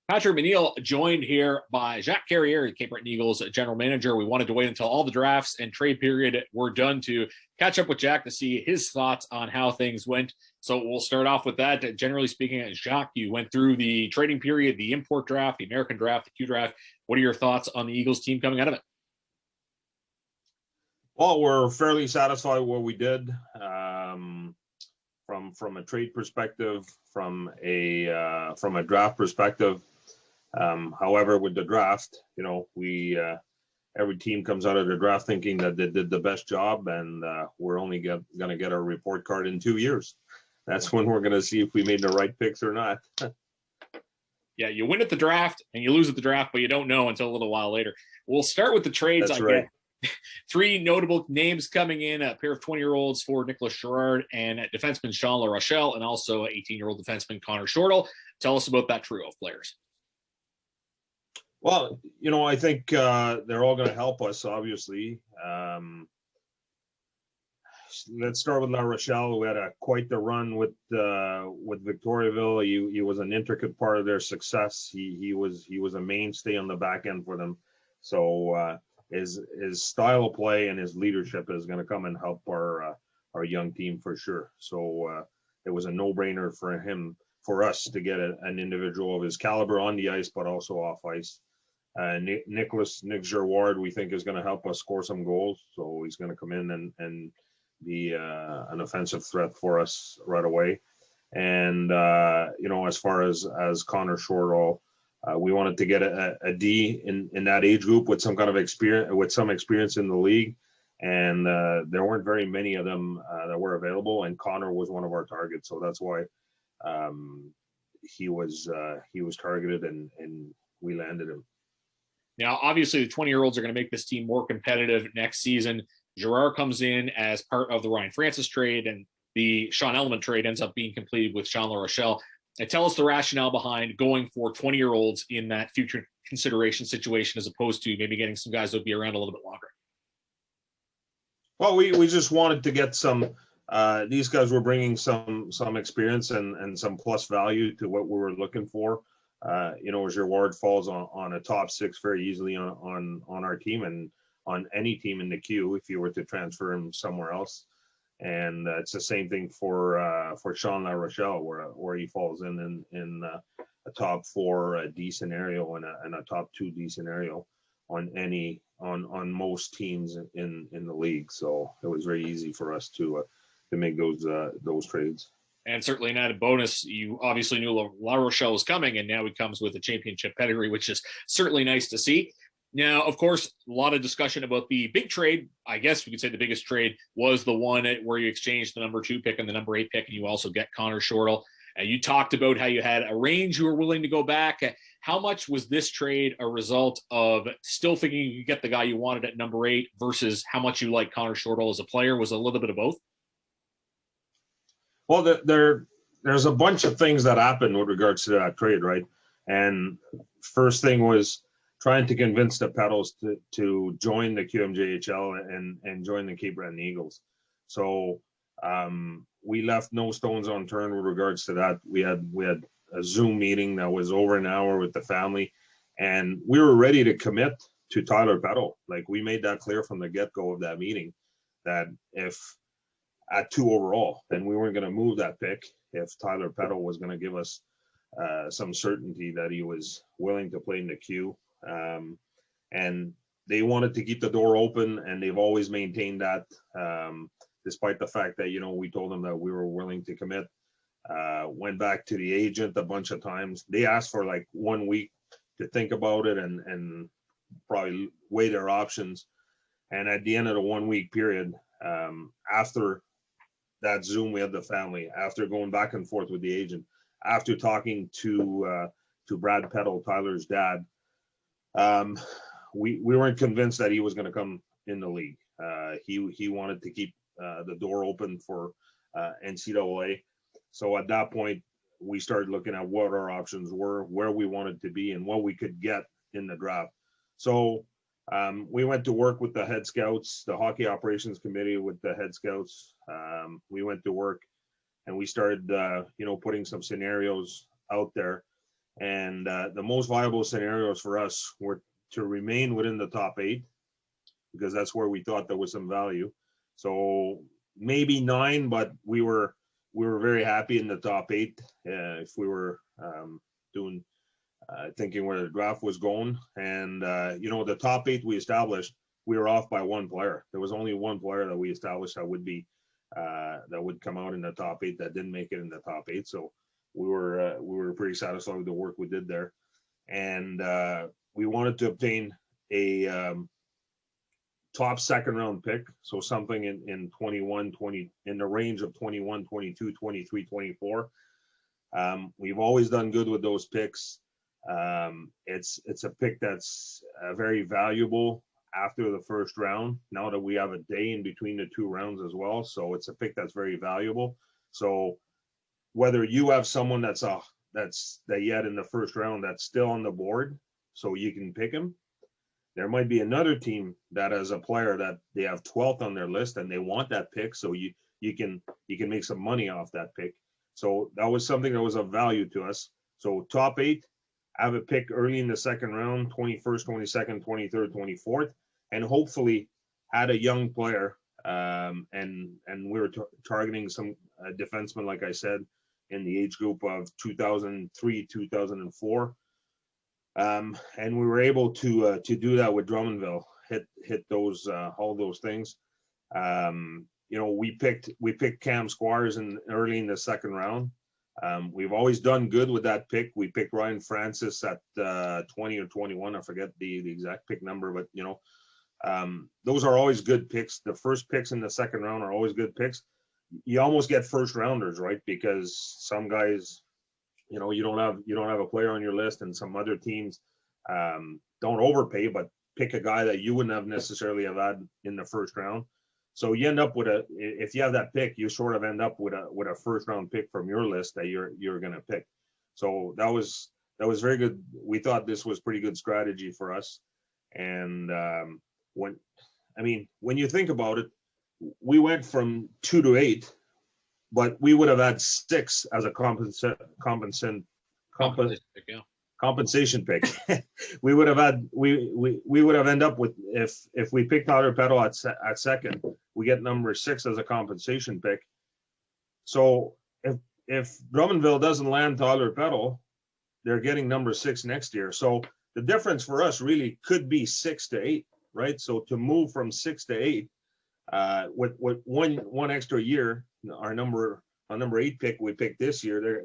Patrick McNeil joined here by Jacques Carrière, Cape Breton Eagles general manager. We wanted to wait until all the drafts and trade period were done to catch up with Jack to see his thoughts on how things went. So we'll start off with that. Generally speaking, Jacques, you went through the trading period, the import draft, the American draft, the Q draft. What are your thoughts on the Eagles team coming out of it? Well, we're fairly satisfied with what we did from a trade perspective, from a draft perspective. However, with the draft, we every team comes out of the draft thinking that they did the best job, and we're only going to get our report card in 2 years. That's when we're going to see if we made the right picks or not. Yeah, you win at the draft and you lose at the draft, but you don't know until a little while later. We'll start with the trades. That's right. Three notable names coming in, a pair of 20-year-olds for Nicolas Girard and defenseman Jean La Rochelle, and also 18-year-old defenseman Connor Shortall. Tell us about that trio of players. Well, I think they're all going to help us, obviously. Let's start with La Rochelle, who had quite the run with Victoriaville. He was an intricate part of their success. He was a mainstay on the back end for them. So his style of play and his leadership is going to come and help our young team for sure. So it was a no-brainer for us to get an individual of his caliber on the ice, but also off ice. Nick Girard, we think, is going to help us score some goals. So he's going to come in and be an offensive threat for us right away. And as far as Connor Shortall, we wanted to get a D in that age group with some kind of experience in the league, and there weren't very many of them that were available. And Connor was one of our targets, so that's why he was targeted, and we landed him. Now, obviously, the 20-year-olds are going to make this team more competitive next season. Girard comes in as part of the Ryan Francis trade, and the Sean Elliman trade ends up being completed with Jean La Rochelle. And tell us the rationale behind going for 20-year-olds in that future consideration situation, as opposed to maybe getting some guys that would be around a little bit longer. Well, we just wanted to get some. These guys were bringing some experience and some plus value to what we were looking for. Girard falls on a top six very easily on our team and on any team in the queue if you were to transfer him somewhere else. And it's the same thing for Sean La Rochelle, where he falls in a top 4 D scenario and a top 2 D scenario on most teams in the league. So it was very easy for us to make those trades. And certainly an added bonus, you obviously knew La Rochelle was coming, and now he comes with a championship pedigree, which is certainly nice to see. Now, of course, a lot of discussion about the big trade. I guess we could say the biggest trade was the one where you exchanged the number 2 pick and the number 8 pick, and you also get Connor Shortall. You talked about how you had a range you were willing to go back. How much was this trade a result of still thinking you could get the guy you wanted at number 8 versus how much you like Connor Shortall as a player? Was it a little bit of both? Well, there's a bunch of things that happened with regards to that trade, right? And first thing was trying to convince the Pedals to join the QMJHL and join the Cape Breton Eagles. So we left no stones unturned with regards to that. We had a Zoom meeting that was over an hour with the family, and we were ready to commit to Tyler Pedal. Like, we made that clear from the get-go of that meeting, that if at 2 overall, then we weren't going to move that pick if Tyler Pedal was going to give us some certainty that he was willing to play in the queue. And they wanted to keep the door open, and they've always maintained that, despite the fact that, we told them that we were willing to commit. Went back to the agent a bunch of times. They asked for like 1 week to think about it and probably weigh their options. And at the end of the 1 week period, after that Zoom we had the family, after going back and forth with the agent, after talking to Brad Pedal, Tyler's dad, we weren't convinced that he was going to come in the league. He wanted to keep the door open for NCAA. So at that point, we started looking at what our options were, where we wanted to be, and what we could get in the draft. So we went to work with the head scouts, the hockey operations committee with the head scouts. We went to work and we started, putting some scenarios out there. And the most viable scenarios for us were to remain within the top 8, because that's where we thought there was some value. So maybe 9, but we were very happy in the top 8 if we were doing thinking where the draft was going. And you know, the top 8 we established, we were off by 1 player. There was only 1 player that we established that would be that would come out in the top 8 that didn't make it in the top 8. So we were pretty satisfied with the work we did there. And we wanted to obtain a top 2nd round pick, so something in 21, 20, in the range of 21, 22, 23, 24. We've always done good with those picks. It's a pick that's very valuable after the 1st round, now that we have a day in between the 2 rounds as well. So it's a pick that's very valuable. So whether you have someone that you had in the 1st round that's still on the board, so you can pick him. There might be another team that has a player that they have 12th on their list and they want that pick, so you can make some money off that pick. So that was something that was of value to us. So top 8, have a pick early in the 2nd round, 21st, 22nd, 23rd, 24th, and hopefully had a young player. And we were targeting some defensemen, like I said, in the age group of 2003, 2004. And we were able to do that with Drummondville, hit those all those things. You know, we picked Cam Squires early in the 2nd round. We've always done good with that pick. We picked Ryan Francis at 20 or 21. I forget the exact pick number, but you know, those are always good picks. The first picks in the 2nd round are always good picks. You almost get 1st rounders, right? Because some guys, you know, you don't have a player on your list, and some other teams don't overpay, but pick a guy that you wouldn't have necessarily have had in the 1st round. So you end up with if you have that pick, you sort of end up with a 1st round pick from your list that you're going to pick. So that was very good. We thought this was pretty good strategy for us. And when you think about it, we went from 2 to 8, but we would have had 6 as a compensation pick. we would have ended up with, if we picked Tyler Peddle at 2nd, we get number 6 as a compensation pick. So if Drummondville doesn't land Tyler Peddle, they're getting number 6 next year. So the difference for us really could be 6 to 8, right? So to move from 6 to 8, with one extra year, our number 8 pick we picked this year,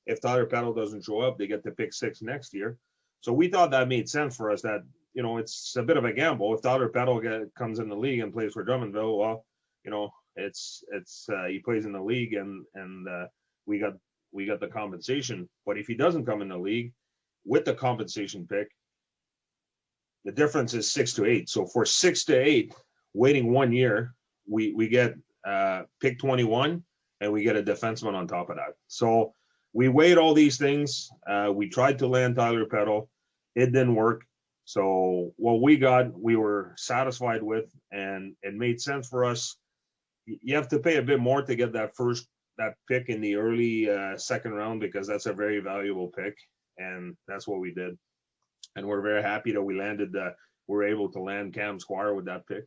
if Tyler Peddle doesn't show up, they get to pick 6 next year. So we thought that made sense for us. That, you know, it's a bit of a gamble. If Tyler Peddle comes in the league and plays for Drummondville, well, you know, it's he plays in the league and we got the compensation. But if he doesn't come in the league with the compensation pick, the difference is 6 to 8. So for 6 to 8, waiting 1 year, we get pick 21 and we get a defenseman on top of that. So we weighed all these things. We tried to land Tyler Peddle. It didn't work. So what we got, we were satisfied with, and it made sense for us. You have to pay a bit more to get that pick in the early 2nd round, because that's a very valuable pick, and that's what we did. And we're very happy that we're able to land Cam Squire with that pick.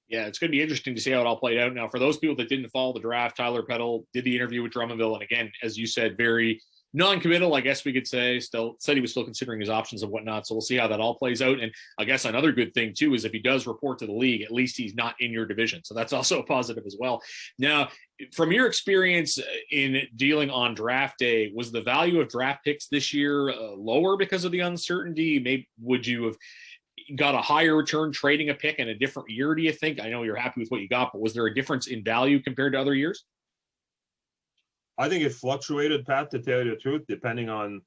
Yeah, it's going to be interesting to see how it all played out. Now, for those people that didn't follow the draft, Tyler Peddle did the interview with Drummondville, and again, as you said, very non-committal, I guess we could say. Still said he was still considering his options and whatnot. So we'll see how that all plays out. And I guess another good thing too is if he does report to the league, at least he's not in your division. So that's also a positive as well. Now, from your experience in dealing on draft day, was the value of draft picks this year lower because of the uncertainty? Maybe would you have got a higher return trading a pick in a different year, do you think? I know you're happy with what you got, but was there a difference in value compared to other years? I think it fluctuated, Pat, to tell you the truth, depending on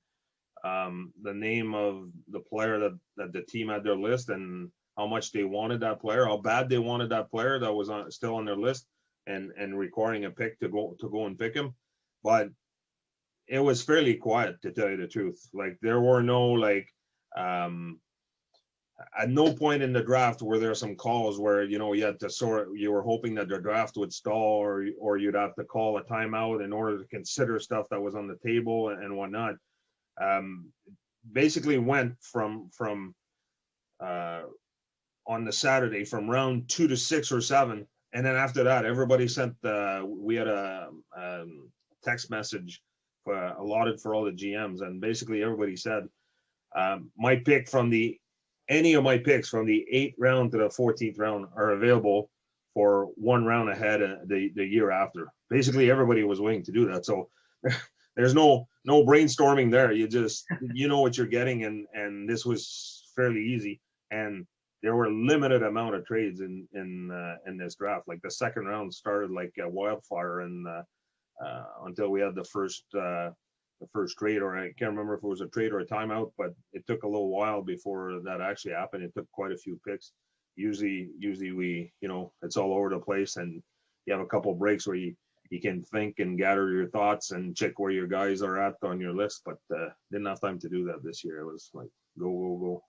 the name of the player that the team had their list and how much they wanted that player, how bad they wanted that player that was still on their list, and requiring a pick to go and pick him. But it was fairly quiet, to tell you the truth. Like, there were no at no point in the draft were there some calls where, you know, you had to you were hoping that the draft would stall, or you'd have to call a timeout in order to consider stuff that was on the table and whatnot. basically went from on the Saturday from round 2 to 6 or 7, and then after that, everybody sent. We had a text message allotted for all the GMs, and basically everybody said, my pick from any of my picks from the 8th round to the 14th round are available for one round ahead the year after. Basically, everybody was willing to do that. So there's no brainstorming there. You know what you're getting, and this was fairly easy. And there were limited amount of trades in this draft. Like the second round started like a wildfire, and until we had the first trade, or I can't remember if it was a trade or a timeout, but it took a little while before that actually happened. It took quite a few picks. Usually we, it's all over the place, and you have a couple of breaks where you can think and gather your thoughts and check where your guys are at on your list, but didn't have time to do that this year. It was like go.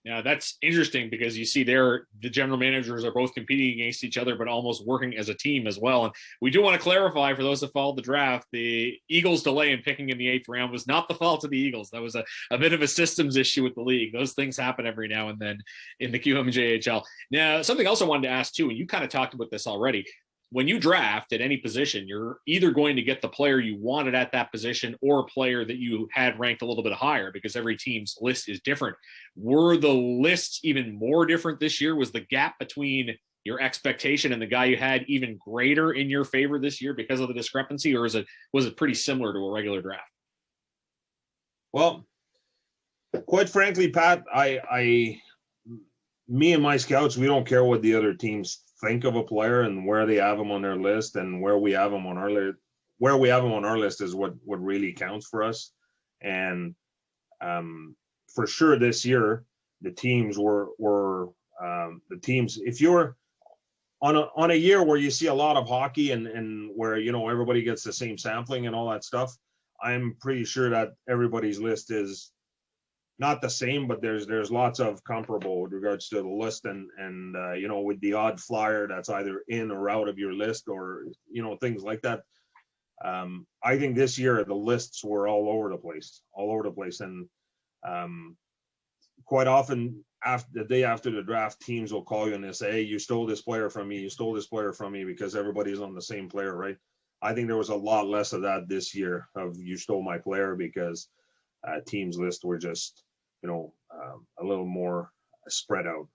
Now, that's interesting because you see there the general managers are both competing against each other, but almost working as a team as well. And we do want to clarify for those that followed the draft, the Eagles' delay in picking in the 8th round was not the fault of the Eagles. That was a bit of a systems issue with the league. Those things happen every now and then in the QMJHL. Now, something else I wanted to ask too, and you kind of talked about this already. When you draft at any position, you're either going to get the player you wanted at that position or a player that you had ranked a little bit higher, because every team's list is different. Were the lists even more different this year? Was the gap between your expectation and the guy you had even greater in your favor this year because of the discrepancy, or was it pretty similar to a regular draft? Well, quite frankly, Pat, me and my scouts, we don't care what the other teams think of a player and where they have them on their list, and where we have them on our list. Where we have them on our list is what really counts for us. And for sure, this year the teams were the teams. If you're on a year where you see a lot of hockey and where everybody gets the same sampling and all that stuff, I'm pretty sure that everybody's list is not the same, but there's lots of comparable with regards to the list, and with the odd flyer that's either in or out of your list, or things like that. I think this year the lists were all over the place, and quite often after the day after the draft, teams will call you and they say, "Hey, you stole this player from me," because everybody's on the same player, right? I think there was a lot less of that this year, of you stole my player, because teams' lists were just a little more spread out.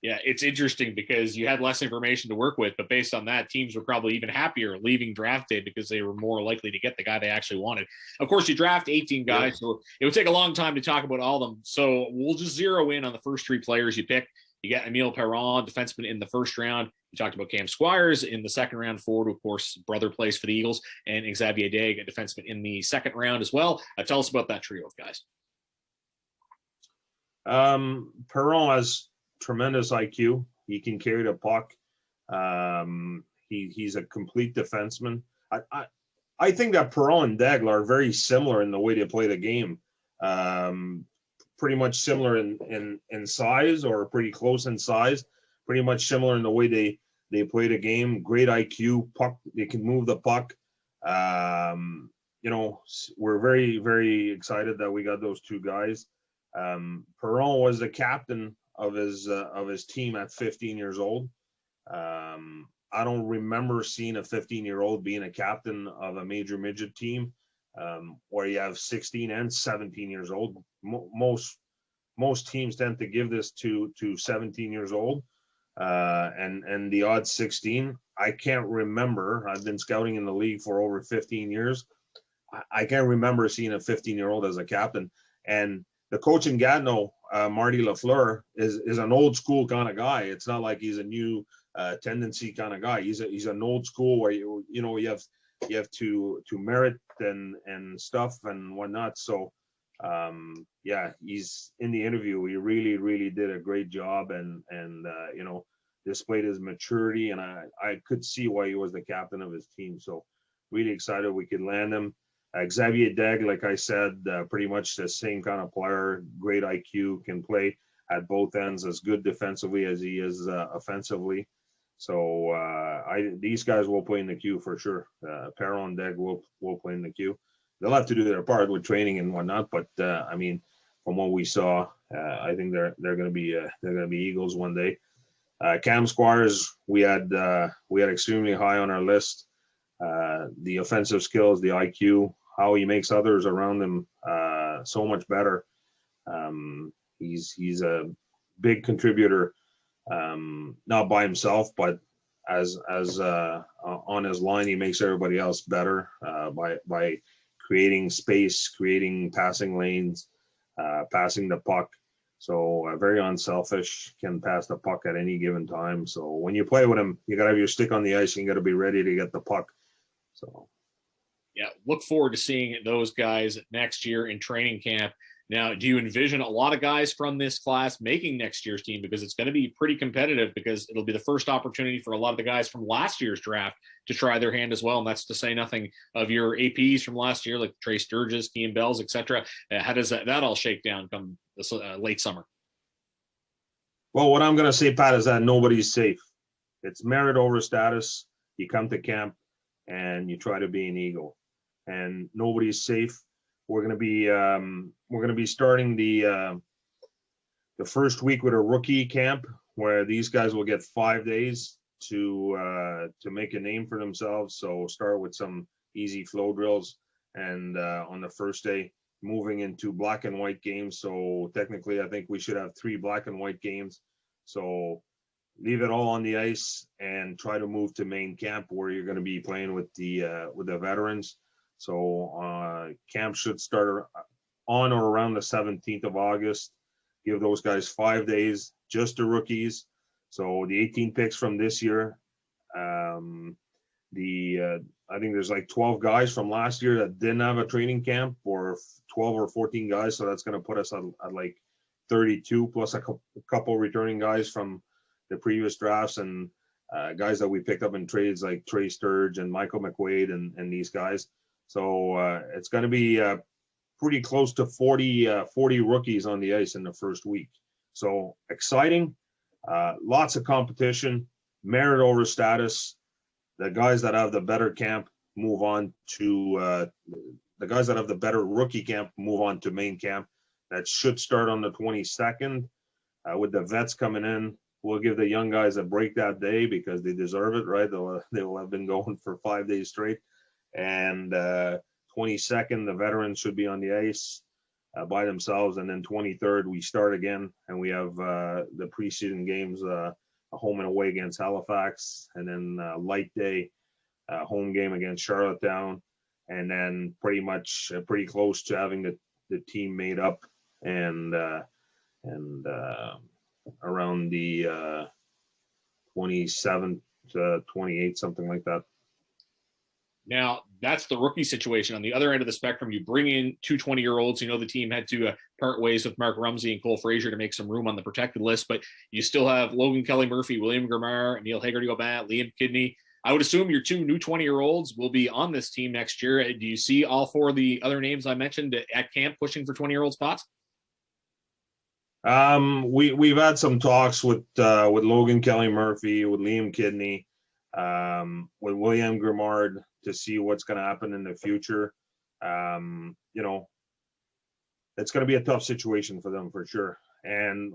Yeah, it's interesting because you had less information to work with, but based on that, teams were probably even happier leaving draft day because they were more likely to get the guy they actually wanted. Of course, you draft 18 guys, so it would take a long time to talk about all of them. So we'll just zero in on the first 3 players you pick. You got Emile Perron, defenseman, in the first round. You talked about Cam Squires in the second round, forward, of course, brother plays for the Eagles, and Xavier Dague, a defenseman, in the second round as well. Tell us about that trio of guys. Perron has tremendous IQ. He can carry the puck. He's a complete defenseman. I think that Perron and Dague are very similar in the way they play the game. Pretty much similar in size, or pretty close in size. Pretty much similar in the way they play the game. Great IQ, puck. They can move the puck. We're very, very excited that we got those 2 guys. Perron was the captain of his team at 15 years old. I don't remember seeing a 15-year-old being a captain of a major midget team, where you have 16 and 17 years old. Most teams tend to give this to 17 years old, and the odd 16. I can't remember. I've been scouting in the league for over 15 years. I can't remember seeing a 15-year-old as a captain. And the coach in Gatineau, Marty Lafleur, is an old school kind of guy. It's not like he's a new tendency kind of guy. He's an old school where you have to merit and stuff and whatnot. So he's in the interview. He really, really did a great job and displayed his maturity, and I could see why he was the captain of his team. So really excited we could land him. Xavier Dague, like I said, pretty much the same kind of player, great IQ, can play at both ends, as good defensively as he is offensively. So these guys will play in the queue for sure. Perron and Dague will play in the queue. they'll have to do their part with training and whatnot. But I mean, from what we saw, I think they're going to be Eagles one day. Cam Squires, we had extremely high on our list. The offensive skills, the IQ, how he makes others around him so much better. He's a big contributor, not by himself, but as on his line, he makes everybody else better by creating space, creating passing lanes, passing the puck. So very unselfish, can pass the puck at any given time. So when you play with him, you got to have your stick on the ice and you got to be ready to get the puck. So, yeah, look forward to seeing those guys next year in training camp. Now, do you envision a lot of guys from this class making next year's team? Because it's going to be pretty competitive, because it'll be the first opportunity for a lot of the guys from last year's draft to try their hand as well. And that's to say nothing of your APs from last year, like Trey Sturgis, Kean Bells, etc. How does that all shake down come this late summer? Well, what I'm going to say, Pat, is that nobody's safe. It's merit over status. You come to camp and you try to be an Eagle, and nobody's safe. We're going to be starting the first week with a rookie camp, where these guys will get 5 days to make a name for themselves. So start with some easy flow drills, and on the first day, moving into black and white games. So technically, I think we should have 3 black and white games. So leave it all on the ice and try to move to main camp, where you're going to be playing with the veterans. So camp should start on or around the 17th of August. Give those guys 5 days, just the rookies. So the 18 picks from this year, I think there's like 12 guys from last year that didn't have a training camp, or 12 or 14 guys. So that's going to put us at like 32, plus a couple returning guys from the previous drafts, and guys that we picked up in trades like Trey Sturge and Michael McQuaid and these guys. So it's going to be pretty close to 40 rookies on the ice in the first week. So exciting, lots of competition, merit over status. The guys that have the better camp move on to the guys that have the better rookie camp move on to main camp. That should start on the 22nd. With the vets coming in, we'll give the young guys a break that day, because they deserve it, right? They will have been going for 5 days straight. And 22nd, the veterans should be on the ice by themselves. And then 23rd, we start again, and we have the preseason games, a home and away against Halifax, and then light day, home game against Charlottetown, and then pretty close to having the team made up, and around the 27th to 28th, something like that. Now, that's the rookie situation. On the other end of the spectrum, you bring in 2 20-year-olds. You know, the team had to part ways with Mark Rumsey and Cole Frazier to make some room on the protected list, but you still have Logan Kelly-Murphy, William Grimard, Neil Hagerty-Aubin, Liam Kidney. I would assume your 2 new 20-year-olds will be on this team next year. Do you see all 4 of the other names I mentioned at camp pushing for 20-year-old spots? We've had some talks with Logan Kelly-Murphy, with Liam Kidney, with William Grimard, to see what's going to happen in the future. You know, it's going to be a tough situation for them for sure. And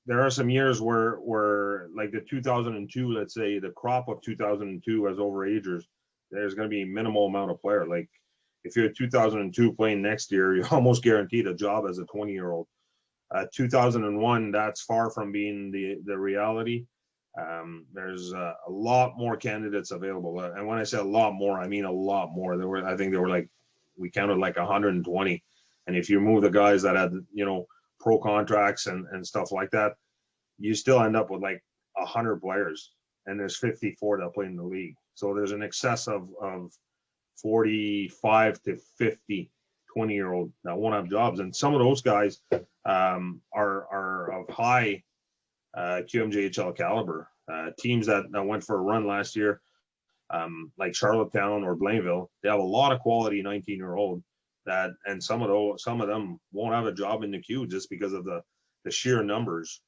there are some years where like the 2002, let's say the crop of 2002 as overagers, there's going to be minimal amount of player. Like if you're 2002 playing next year, you're almost guaranteed a job as a 20-year-old. 2001, that's far from being the reality. There's a lot more candidates available, and when I say a lot more, I mean a lot more. I think there were like, we counted like 120, and if you move the guys that had, you know, pro contracts and stuff like that, you still end up with like 100 players, and there's 54 that play in the league. So there's an excess of 45 to 50 20-year-old that won't have jobs, and some of those guys are of high QMJHL caliber. Teams that went for a run last year, like Charlottetown or Blainville, they have a lot of quality 19-year-old that, and some of them won't have a job in the queue just because of the sheer numbers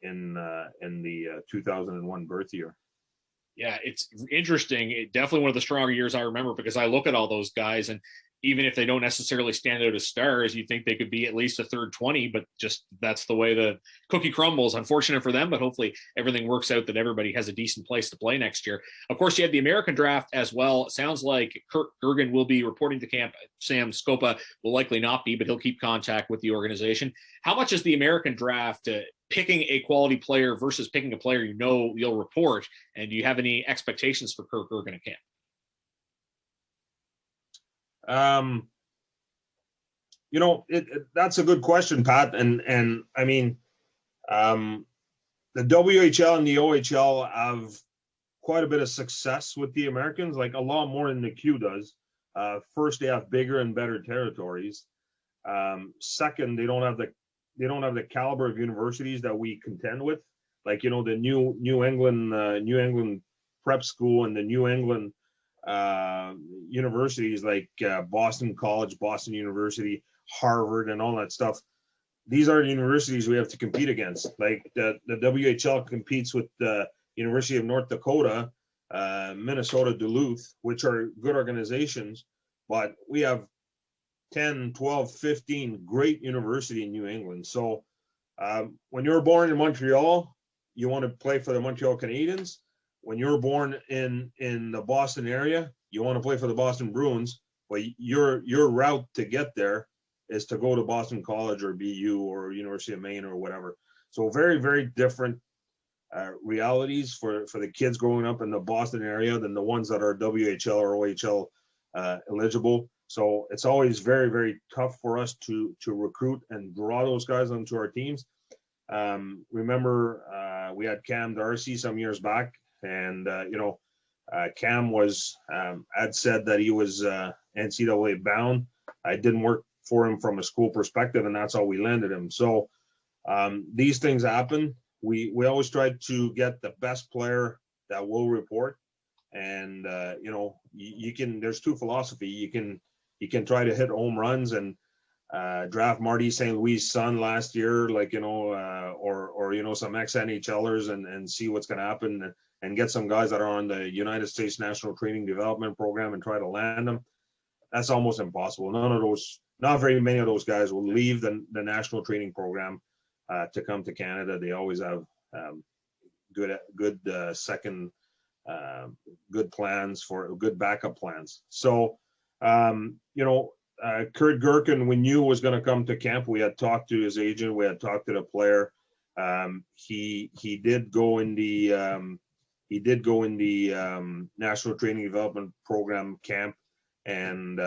in the 2001 birth year. Yeah, it's interesting. Definitely one of the stronger years I remember, because I look at all those guys, and even if they don't necessarily stand out as stars, you think they could be at least a third 20, but just that's the way the cookie crumbles. Unfortunate for them, but hopefully everything works out that everybody has a decent place to play next year. Of course, you had the American draft as well. It sounds like Kurt Gergen will be reporting to camp. Sam Scopa will likely not be, but he'll keep contact with the organization. How much is the American draft picking a quality player versus picking a player you'll report? And do you have any expectations for Kurt Gergen at camp? That's a good question, Pat. And I mean, the WHL and the OHL have quite a bit of success with the Americans, like a lot more than the Q does. First, they have bigger and better territories. Second, they don't have the caliber of universities that we contend with, like the New England prep school and the New England universities like Boston College, Boston University, Harvard, and all that stuff. These are universities we have to compete against. Like the WHL competes with the University of North Dakota, Minnesota Duluth, which are good organizations, but we have 10, 12, 15 great university in New England. So when you're born in Montreal, you want to play for the Montreal Canadiens. When you're born in the Boston area, you want to play for the Boston Bruins, but your route to get there is to go to Boston College or BU or University of Maine or whatever. So very, very different realities for the kids growing up in the Boston area than the ones that are WHL or OHL eligible. So it's always very, very tough for us to recruit and draw those guys onto our teams. Remember, we had Cam Darcy some years back, and Cam was had said that he was NCAA bound. I didn't work for him from a school perspective, and that's how we landed him. So these things happen. We always try to get the best player that will report, and you can. There's two philosophies. You can try to hit home runs and draft Marty St. Louis' son last year, or some ex-NHLers and see what's going to happen and get some guys that are on the United States National Training Development Program and try to land them. That's almost impossible. Not very many of those guys will leave the National Training Program to come to Canada. They always have good plans for good backup plans. So, Kurt Gergen, we knew was going to come to camp. We had talked to his agent. We had talked to the player. He did go in the National Training Development Program camp and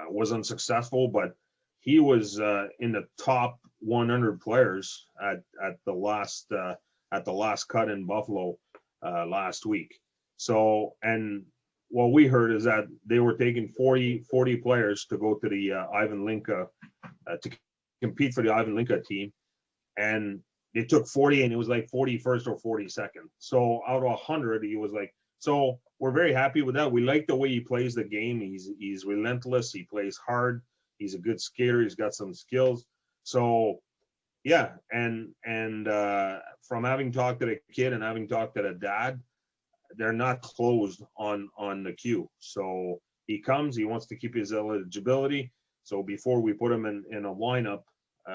was unsuccessful, but he was in the top 100 players at the last cut in Buffalo last week. So, and what we heard is that they were taking 40 players to go to the Ivan Linka to compete for the Ivan Linka team, and they took 40, and it was like 41st or 42nd. So out of 100, he was like. So we're very happy with that. We like the way he plays the game. He's relentless. He plays hard. He's a good skater. He's got some skills. So yeah, and from having talked to the kid and having talked to the dad, they're not closed on the Q. So he comes. He wants to keep his eligibility. So before we put him in a lineup,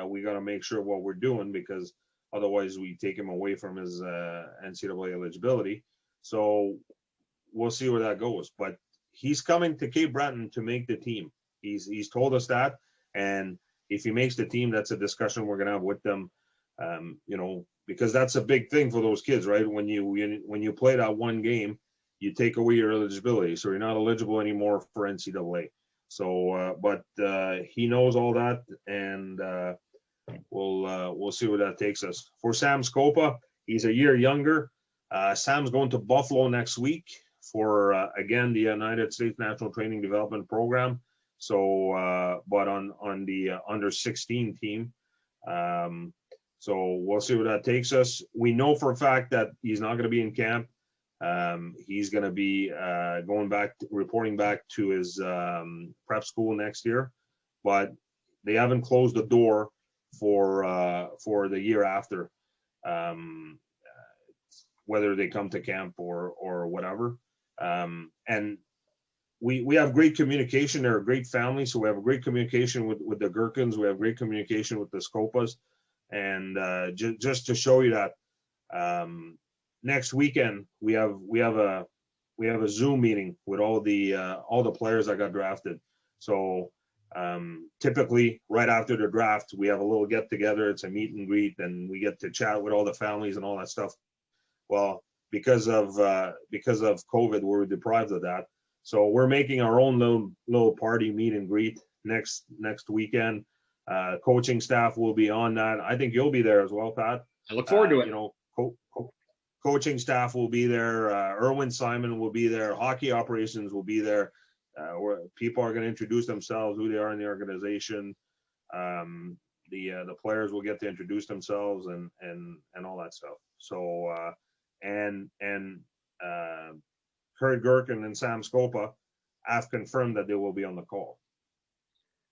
we got to make sure what we're doing, because otherwise we take him away from his NCAA eligibility. So we'll see where that goes. But he's coming to Cape Breton to make the team. He's told us that, and if he makes the team, that's a discussion we're gonna have with them. Because that's a big thing for those kids, right? When you play that one game, you take away your eligibility, so you're not eligible anymore for NCAA. So, but he knows all that, and we'll see where that takes us. For Sam Scopa, he's a year younger. Sam's going to Buffalo next week for again the United States National Training Development Program. So, but on the under 16 team. So we'll see where that takes us. We know for a fact that he's not going to be in camp. He's going to be reporting back to his prep school next year, but they haven't closed the door for the year after. whether they come to camp or whatever. And we have great communication. They're a great family, so we have a great communication with the Gherkins. We have great communication with the Scopas, and just to show you that, next weekend we have a Zoom meeting with all the players that got drafted. So typically right after the draft, we have a little get together. It's a meet and greet, and we get to chat with all the families and all that stuff. Well, because of COVID, we're deprived of that. So we're making our own little party meet and greet next weekend. Coaching staff will be on that. I think you'll be there as well, Pat. I look forward to it. Coaching staff will be there. Erwin Simon will be there. Hockey operations will be there. Where people are going to introduce themselves, who they are in the organization. The players will get to introduce themselves and all that stuff. So Kurt Gherkin and Sam Scopa have confirmed that they will be on the call.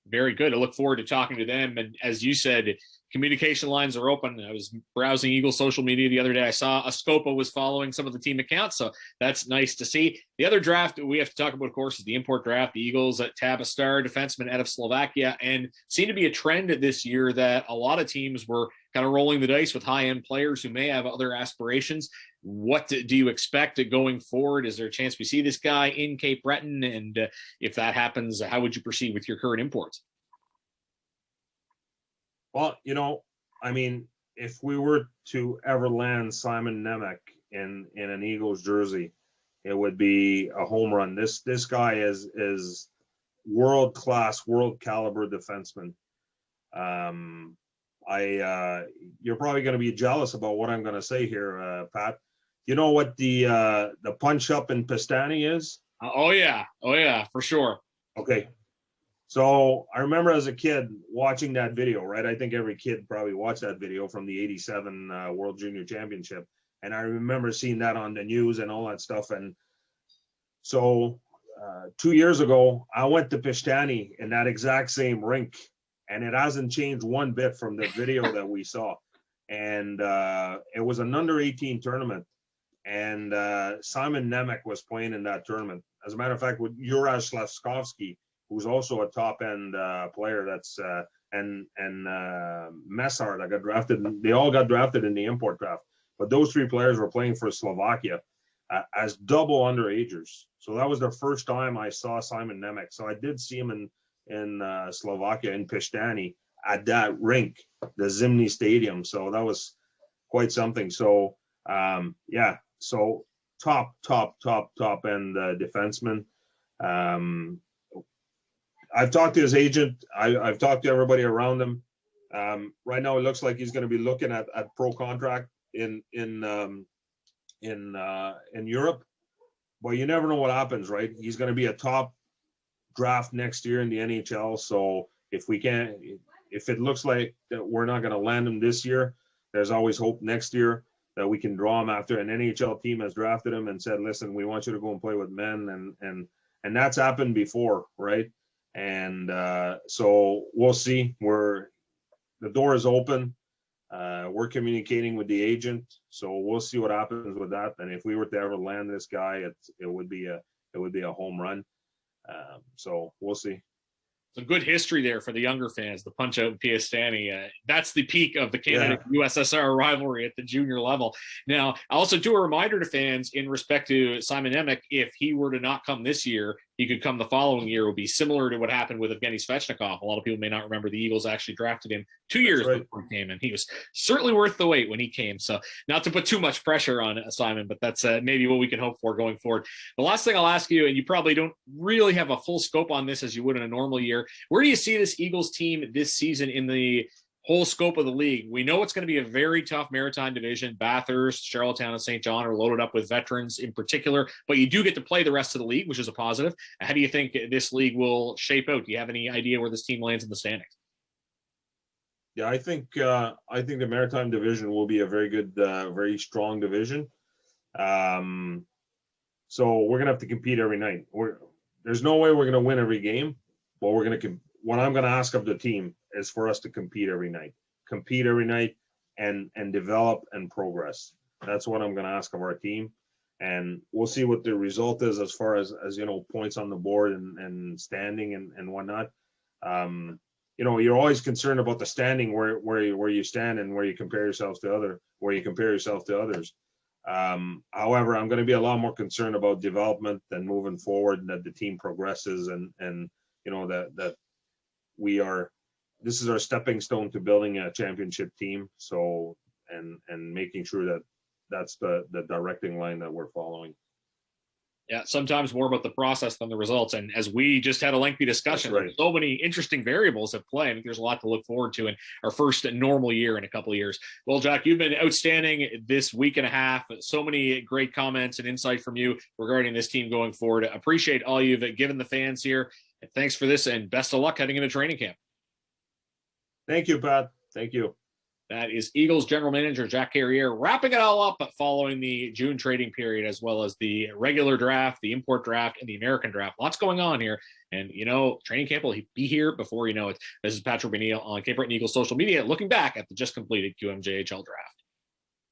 Very good. I look forward to talking to them. And as you said, communication lines are open. I was browsing Eagles social media the other day. I saw a Scopa was following some of the team accounts, so that's nice to see. The other draft we have to talk about, of course, is the import draft. The Eagles tab a star defenseman out of Slovakia, and seemed to be a trend this year that a lot of teams were kind of rolling the dice with high-end players who may have other aspirations. What do you expect going forward? Is there a chance we see this guy in Cape Breton? And if that happens, how would you proceed with your current imports? Well, I mean, if we were to ever land Simon Nemec in an Eagles jersey, it would be a home run. This guy is world class, world caliber defenseman. You're probably going to be jealous about what I'm going to say here, Pat. You know what the punch up in Pistani is? Oh yeah, for sure. Okay. So I remember as a kid watching that video, right? I think every kid probably watched that video from the '87 World Junior Championship. And I remember seeing that on the news and all that stuff. And so 2 years ago, I went to Pistani in that exact same rink, and it hasn't changed one bit from the video that we saw. And it was an under-18 tournament. And Simon Nemec was playing in that tournament. As a matter of fact, with Juraj Slavskovsky, who's also a top-end player. That's and Messar that got drafted. They all got drafted in the import draft. But those three players were playing for Slovakia as double underagers. So that was the first time I saw Simon Nemec. So I did see him in Slovakia, in Pistani, at that rink, the Zimny Stadium. So that was quite something. So yeah, so top end defenseman. I've talked to his agent. I've talked to everybody around him. Right now, it looks like he's going to be looking at pro contract in Europe, but you never know what happens, right? He's going to be a top draft next year in the NHL. So if it looks like that we're not going to land him this year, there's always hope next year that we can draw him after an NHL team has drafted him and said, listen, we want you to go and play with men. And that's happened before, right? And so we'll see. The door is open. We're communicating with the agent, so we'll see what happens with that. And if we were to ever land this guy, it would be a home run. So we'll see. Some good history there for the younger fans. The punch out in Piastani. That's the peak of the Canada-USSR rivalry at the junior level. Now, I also do a reminder to fans in respect to Simon Nemec, if he were to not come this year, he could come the following year. It would be similar to what happened with Evgeny Svechnikov. A lot of people may not remember the Eagles actually drafted him 2 years before he came, and he was certainly worth the wait when he came. So not to put too much pressure on Simon, but that's maybe what we can hope for going forward. The last thing I'll ask you, and you probably don't really have a full scope on this as you would in a normal year, where do you see this Eagles team this season in the whole scope of the league? We know it's going to be a very tough Maritime division. Bathurst, Charlottetown, and St. John are loaded up with veterans in particular, but you do get to play the rest of the league, which is a positive. How do you think this league will shape out? Do you have any idea where this team lands in the standings? Yeah, I think the Maritime division will be a very good, very strong division. So we're gonna have to compete every night. There's no way we're gonna win every game, but what I'm gonna ask of the team is for us to compete every night, and develop and progress. That's what I'm going to ask of our team. And we'll see what the result is as far as points on the board and standing and whatnot. You're always concerned about the standing where you stand and where you compare yourself to others. However, I'm going to be a lot more concerned about development and moving forward, that the team progresses and that this is our stepping stone to building a championship team. So, and making sure that that's the directing line that we're following. Yeah, sometimes more about the process than the results. And as we just had a lengthy discussion, right. So many interesting variables at play. I think there's a lot to look forward to in our first normal year in a couple of years. Well, Jack, you've been outstanding this week and a half. So many great comments and insight from you regarding this team going forward. I appreciate all you've given the fans here. And thanks for this, and best of luck heading into training camp. Thank you, Pat. Thank you. That is Eagles General Manager Jacques Carrière wrapping it all up following the June trading period, as well as the regular draft, the import draft, and the American draft. Lots going on here. And, training camp will be here before you know it. This is Patrick McNeil on Cape Breton Eagles social media, looking back at the just completed QMJHL draft.